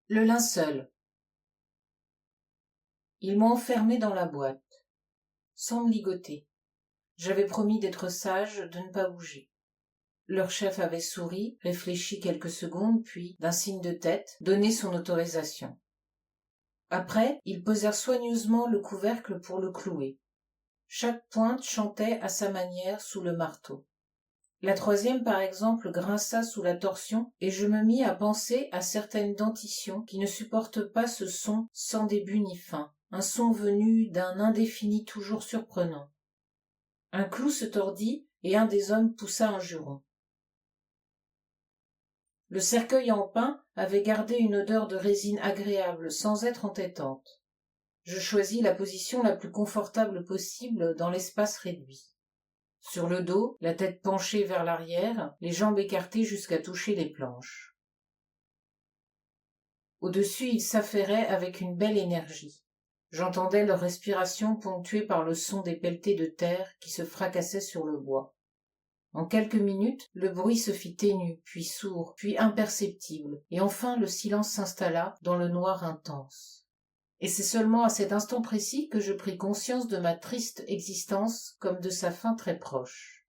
Le linceul. Ils m'ont enfermé dans la boîte, sans me ligoter. J'avais promis d'être sage, de ne pas bouger. Leur chef avait souri, réfléchi quelques secondes, puis, d'un signe de tête, donné son autorisation. Après, ils posèrent soigneusement le couvercle pour le clouer. Chaque pointe chantait à sa manière sous le marteau. La troisième, par exemple, grinça sous la torsion, et je me mis à penser à certaines dentitions qui ne supportent pas ce son sans début ni fin, un son venu d'un indéfini toujours surprenant. Un clou se tordit, et un des hommes poussa un juron. Le cercueil en pin avait gardé une odeur de résine agréable, sans être entêtante. Je choisis la position la plus confortable possible dans l'espace réduit. Sur le dos, la tête penchée vers l'arrière, les jambes écartées jusqu'à toucher les planches. Au-dessus, ils s'affairaient avec une belle énergie. J'entendais leur respiration ponctuée par le son des pelletées de terre qui se fracassaient sur le bois. En quelques minutes, le bruit se fit ténu, puis sourd, puis imperceptible, et enfin le silence s'installa dans le noir intense. Et c'est seulement à cet instant précis que je pris conscience de ma triste existence comme de sa fin très proche.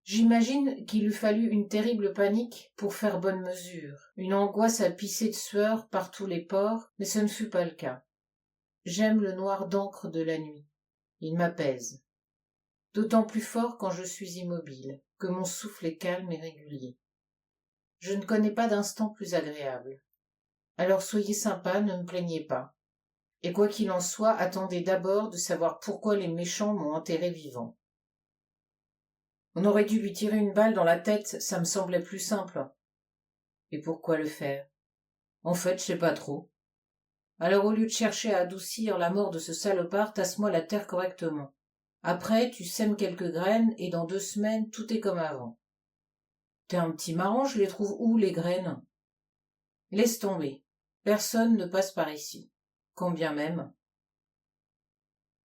J'imagine qu'il eût fallu une terrible panique pour faire bonne mesure, une angoisse à pisser de sueur par tous les pores, mais ce ne fut pas le cas. J'aime le noir d'encre de la nuit. Il m'apaise. D'autant plus fort quand je suis immobile, que mon souffle est calme et régulier. Je ne connais pas d'instant plus agréable. Alors soyez sympa, ne me plaignez pas. Et quoi qu'il en soit, attendez d'abord de savoir pourquoi les méchants m'ont enterré vivant. On aurait dû lui tirer une balle dans la tête, ça me semblait plus simple. Et pourquoi le faire? En fait, je sais pas trop. Alors au lieu de chercher à adoucir la mort de ce salopard, tasse-moi la terre correctement. Après, tu sèmes quelques graines, et dans 2 semaines, tout est comme avant. T'es un petit marrant, je les trouve où, les graines? Laisse tomber. Personne ne passe par ici. Quand bien même.